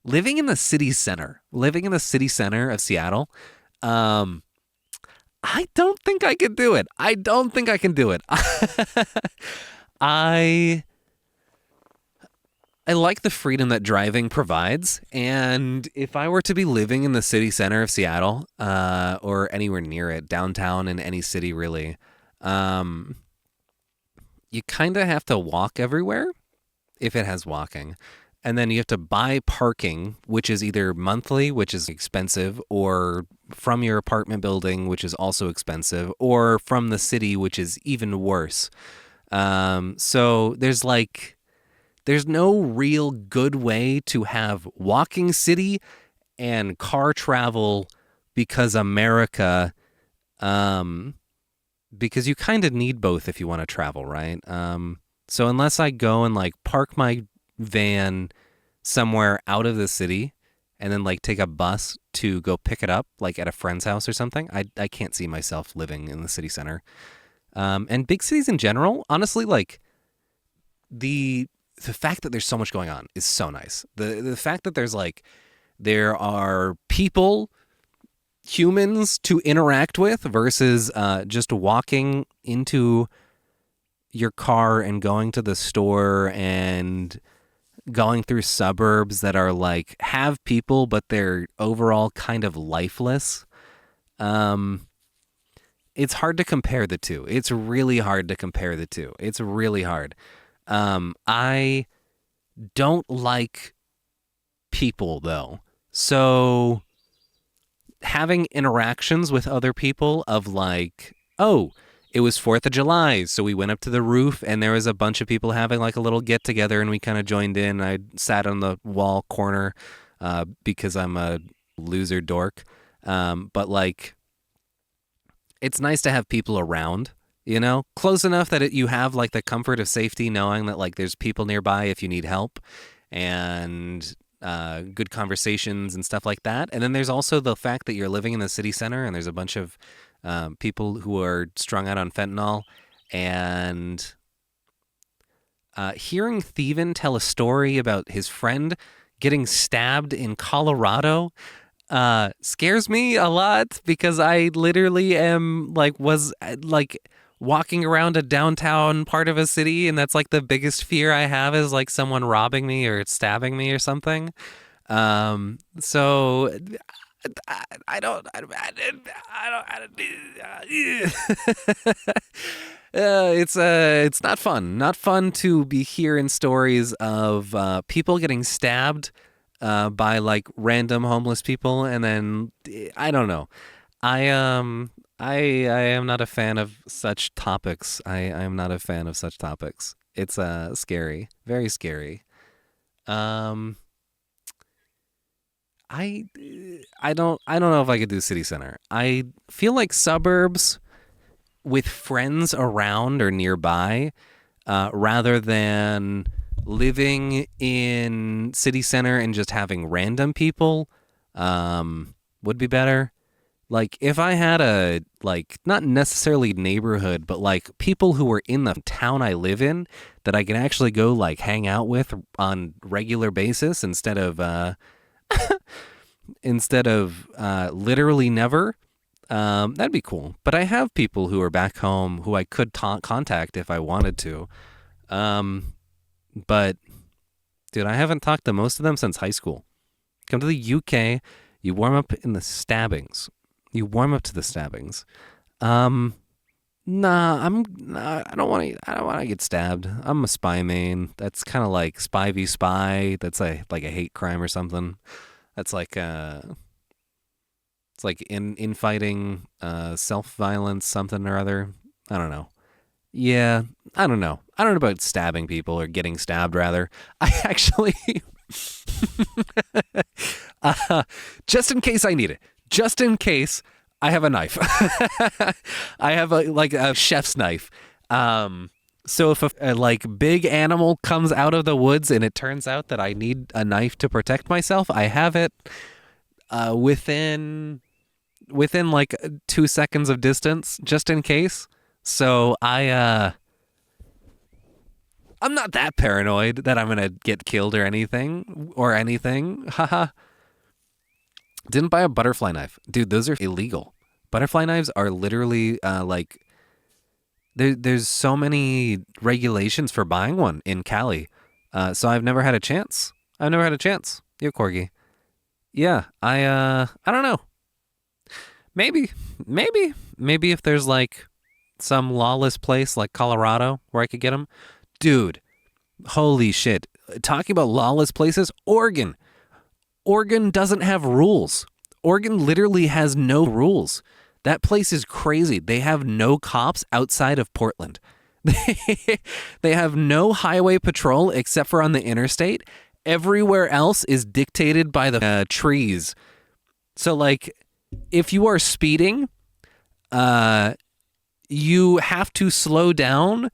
living in the city center of Seattle, um, I don't think I could do it. I don't think I can do it. I I like the freedom that driving provides, and if I were to be living in the city center of Seattle, or anywhere near it, downtown in any city really, um, you kind of have to walk everywhere if it has walking. And then you have to buy parking, which is either monthly, which is expensive, or from your apartment building, which is also expensive, or from the city, which is even worse. So there's no real good way to have walking city and car travel because America, um, because you kind of need both if you want to travel, right? So unless I go and like park my van somewhere out of the city and then like take a bus to go pick it up like at a friend's house or something, I can't see myself living in the city center. And big cities in general, honestly, like the the fact that there's so much going on is so nice. The fact that there are people, humans to interact with versus just walking into your car and going to the store and going through suburbs that are like have people but they're overall kind of lifeless. Um it's hard to compare the two. It's really hard to compare the two. It's really hard. I don't like people though. So having interactions with other people of like, oh, it was 4th of July, so we went up to the roof and there was a bunch of people having like a little get together and we kind of joined in. I sat on the wall corner because I'm a loser dork. But like, it's nice to have people around, close enough that you have like the comfort of safety knowing that like there's people nearby if you need help and good conversations and stuff like that. And then there's also the fact that you're living in the city center and there's a bunch of people who are strung out on fentanyl. And hearing Thievin tell a story about his friend getting stabbed in Colorado scares me a lot because I literally was walking around a downtown part of a city, and that's like the biggest fear I have is like someone robbing me or stabbing me or something. So it's not fun. Not fun to be hearing stories of people getting stabbed by like random homeless people, and then I don't know. I am not a fan of such topics. I am not a fan of such topics. It's scary, very scary. Um, I I don't know if I could do city center. I feel like suburbs with friends around or nearby, rather than living in city center and just having random people, would be better. Like if I had a like not necessarily neighborhood, but like people who were in the town I live in that I can actually go like hang out with on regular basis instead of literally never. That'd be cool. But I have people who are back home who I could contact if I wanted to. Um, but dude, I haven't talked to most of them since high school. Come to the UK, you warm up in the stabbings. You warm up to the stabbings. Um, I don't want to. I don't want to get stabbed. I'm a spy main. That's kind of like spy v spy. That's like a hate crime or something. That's like it's like infighting, self violence, something or other. I don't know. Yeah, I don't know. I don't know about stabbing people or getting stabbed. Rather, I actually, uh, just in case I need it, just in case I have a knife, I have a chef's knife. So if a like big animal comes out of the woods and it turns out that I need a knife to protect myself, I have it within like 2 seconds of distance, just in case. So I'm not that paranoid that I'm gonna get killed or anything. Haha. Didn't buy a butterfly knife. Dude, those are illegal. Butterfly knives are literally like there's so many regulations for buying one in Cali. So I've never had a chance. I've never had a chance. You corgi. Yeah, I don't know. Maybe if there's like some lawless place like Colorado where I could get them. Dude, holy shit. Talking about lawless places, Oregon. Oregon doesn't have rules. Oregon literally has no rules. That place is crazy. They have no cops outside of Portland. They have no highway patrol except for on the interstate. Everywhere else is dictated by the trees. So, like, if you are speeding, you have to slow down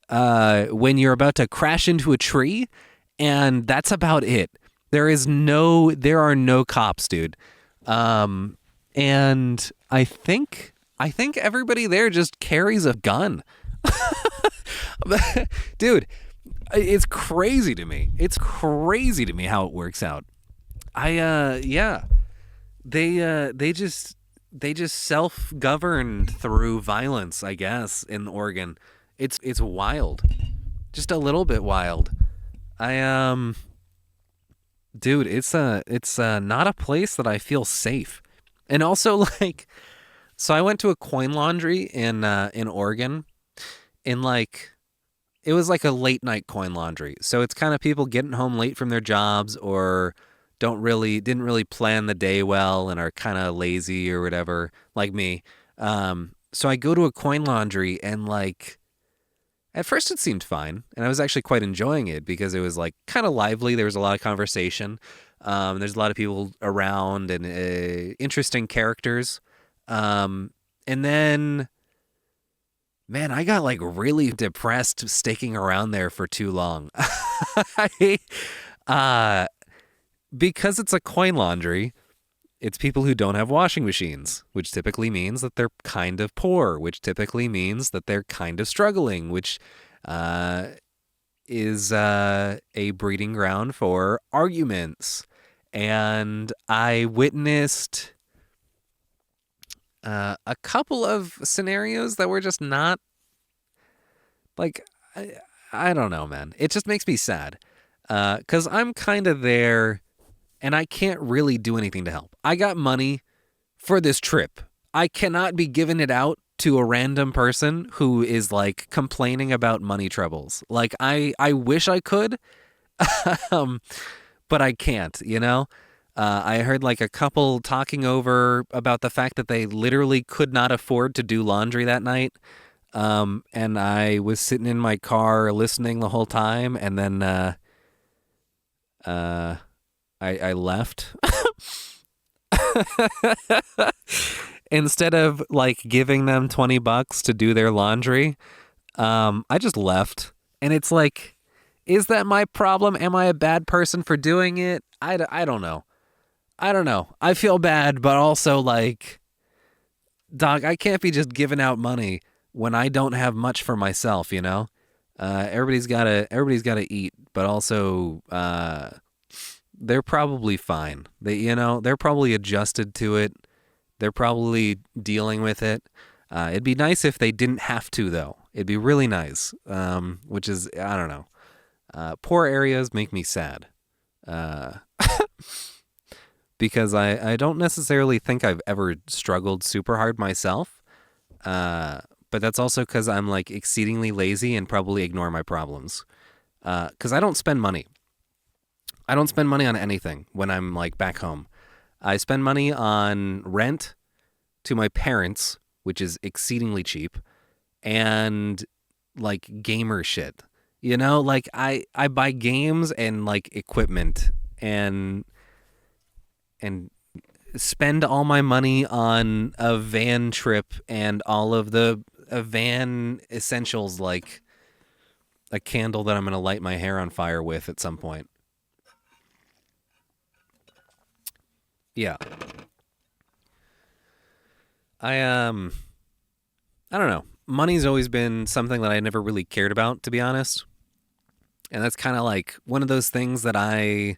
when you're about to crash into a tree, and that's about it. There are no cops, dude. And I think everybody there just carries a gun. Dude, it's crazy to me. It's crazy to me how it works out. Yeah. They just self-govern through violence, I guess, in Oregon. It's wild. Just a little bit wild. Dude, it's not a place that I feel safe. And also, like, so I went to a coin laundry in Oregon, in like, it was like a late night coin laundry. So it's kind of people getting home late from their jobs or didn't really plan the day well and are kind of lazy or whatever, like me. So I go to a coin laundry and like, at first it seemed fine, and I was actually quite enjoying it because it was like kind of lively. There was a lot of conversation. There's a lot of people around and interesting characters. And then, man, I got like really depressed sticking around there for too long. Because it's a coin laundry, it's people who don't have washing machines, which typically means that they're kind of poor, which typically means that they're kind of struggling, which is a breeding ground for arguments. And I witnessed a couple of scenarios that were just not like, I don't know, man. It just makes me sad because I'm kind of there. And I can't really do anything to help. I got money for this trip. I cannot be giving it out to a random person who is like complaining about money troubles. Like I wish I could, but I can't, you know? I heard like a couple talking over about the fact that they literally could not afford to do laundry that night. And I was sitting in my car listening the whole time, and then I left. Instead of like giving them $20 to do their laundry, I just left. And it's like, is that my problem? Am I a bad person for doing it? I don't know. I don't know. I feel bad, but also like, dog, I can't be just giving out money when I don't have much for myself, you know? Everybody's gotta eat, but also, they're probably fine. They're probably adjusted to it. They're probably dealing with it. It'd be nice if they didn't have to, though. It'd be really nice. Which is, I don't know. Poor areas make me sad. Because I don't necessarily think I've ever struggled super hard myself. But that's also because I'm like exceedingly lazy and probably ignore my problems. Because I don't spend money. I don't spend money on anything when I'm like back home. I spend money on rent to my parents, which is exceedingly cheap, and like gamer shit. You know, like I buy games and like equipment and spend all my money on a van trip and all of the van essentials, like a candle that I'm going to light my hair on fire with at some point. Yeah. I don't know. Money's always been something that I never really cared about, to be honest. And that's kind of like one of those things that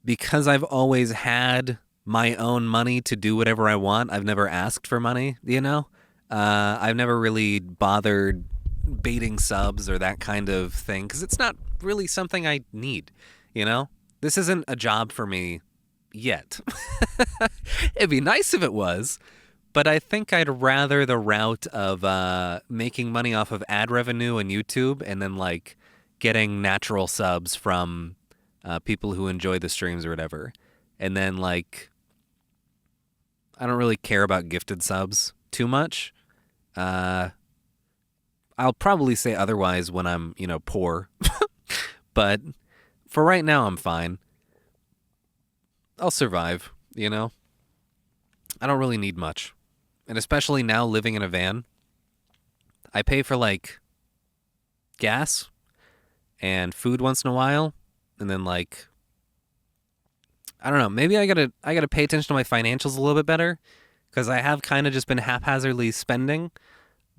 because I've always had my own money to do whatever I want, I've never asked for money, you know? I've never really bothered baiting subs or that kind of thing because it's not really something I need, you know? This isn't a job for me yet. It'd be nice if it was, but I think I'd rather the route of making money off of ad revenue and YouTube and then like getting natural subs from people who enjoy the streams or whatever. And then like I don't really care about gifted subs too much. Uh, I'll probably say otherwise when I'm, poor. But for right now, I'm fine. I'll survive, you know? I don't really need much. And especially now living in a van, I pay for like gas and food once in a while. And then like, I don't know, maybe I gotta pay attention to my financials a little bit better because I have kind of just been haphazardly spending,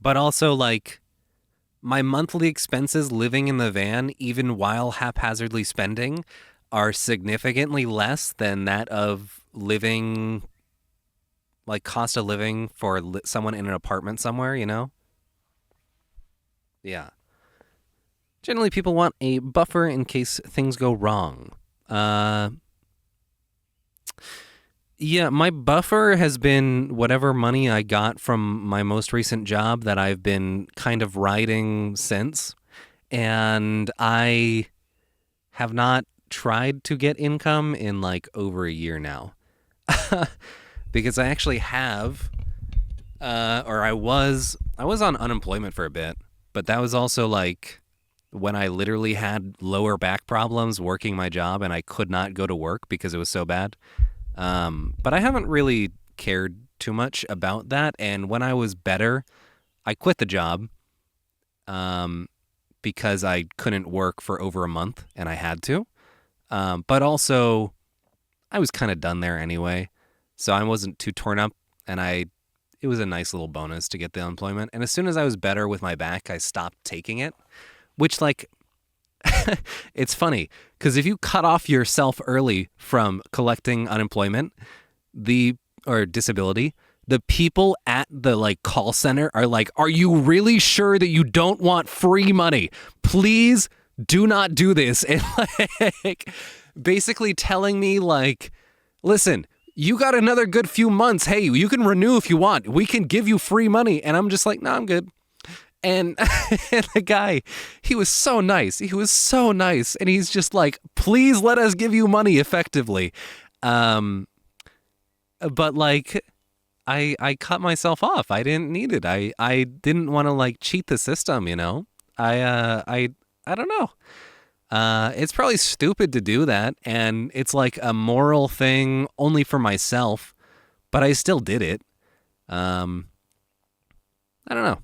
but also like my monthly expenses living in the van, even while haphazardly spending, are significantly less than that of living, like cost of living for someone in an apartment somewhere, you know? Yeah. Generally, people want a buffer in case things go wrong. Uh, yeah, my buffer has been whatever money I got from my most recent job that I've been kind of riding since. And I have not tried to get income in like over a year now. Because I actually have or I was on unemployment for a bit, but that was also like when I literally had lower back problems working my job and I could not go to work because it was so bad. But I haven't really cared too much about that. And when I was better, I quit the job because I couldn't work for over a month and I had to. But also, I was kind of done there anyway. So I wasn't too torn up and it was a nice little bonus to get the unemployment. And as soon as I was better with my back, I stopped taking it, which like it's funny because if you cut off yourself early from collecting unemployment, the or disability, the people at the like call center are like, "Are you really sure that you don't want free money? Please do not do this." And like basically telling me like, "Listen, you got another good few months. Hey, you can renew if you want. We can give you free money." And I'm just like, "No, I'm good." And, and the guy, he was so nice. He was so nice. And he's just like, "Please let us give you money effectively." But like, I cut myself off. I didn't need it. I didn't want to like cheat the system, you know? I don't know. It's probably stupid to do that. And it's like a moral thing only for myself, but I still did it. I don't know.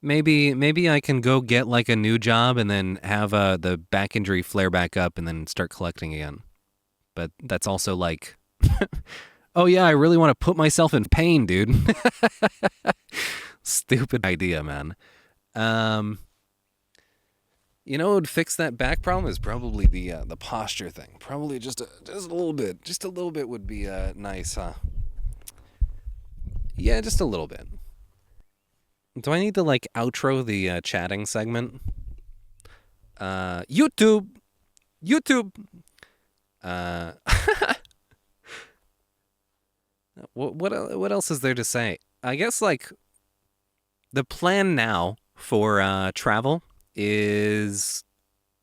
Maybe I can go get like a new job and then have the back injury flare back up and then start collecting again. But that's also like, oh yeah, I really want to put myself in pain, dude. Stupid idea, man. You know what would fix that back problem is probably the posture thing. Probably just a little bit. Just a little bit would be nice, huh? Yeah, just a little bit. Do I need to like outro the chatting segment? YouTube, YouTube. Uh, what else is there to say? I guess like the plan now for travel is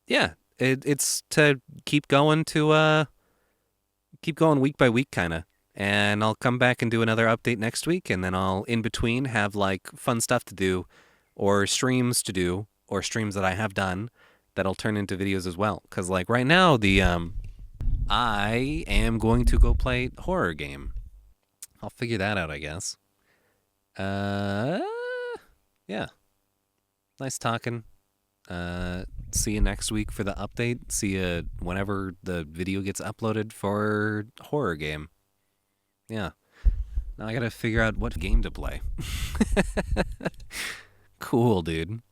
yeah, it's to keep going week by week kind of. And I'll come back and do another update next week, and then I'll in between have like fun stuff to do or streams to do or streams that I have done that'll turn into videos as well. Cuz like right now the I am going to go play horror game. I'll figure that out, I guess. Uh yeah. Nice talking. See you next week for the update. See you whenever the video gets uploaded for horror game. Yeah. Now I gotta figure out what game to play. Cool, dude.